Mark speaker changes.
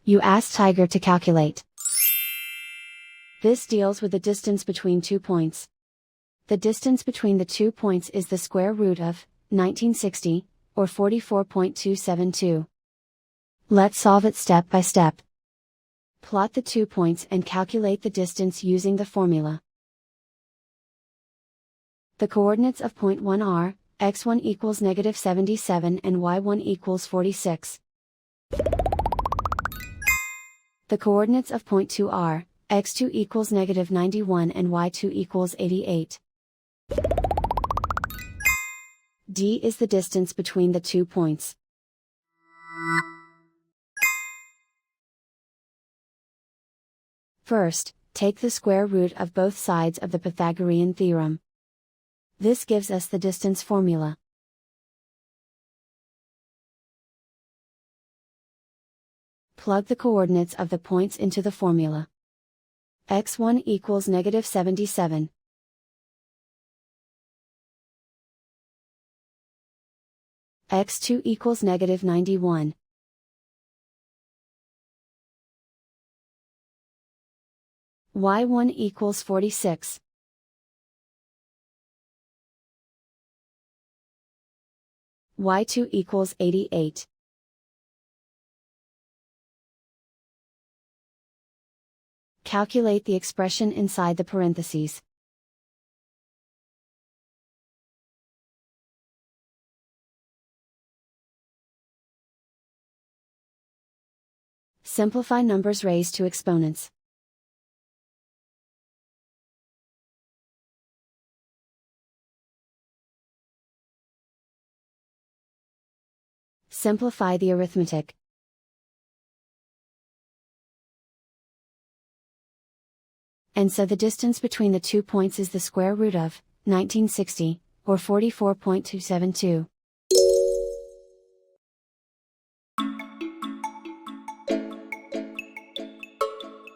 Speaker 1: You ask Tiger to calculate. This deals with the distance between 2 points. The distance between the 2 points is the square root of 1960, or 44.272. Let's solve it step by step. Plot the 2 points and calculate the distance using the formula. The coordinates of point 1 are, x1 equals -77 and y1 equals 46. The coordinates of point 2 are, x2 equals -91 and y2 equals 88. D is the distance between the 2 points. First, take the square root of both sides of the Pythagorean theorem. This gives us the distance formula. Plug the coordinates of the points into the formula. x1 equals -77. x2 equals -91. y1 equals 46. y2 equals 88. Calculate the expression inside the parentheses. Simplify numbers raised to exponents. Simplify the arithmetic. And so the distance between the 2 points is the square root of 1960, or 44.272.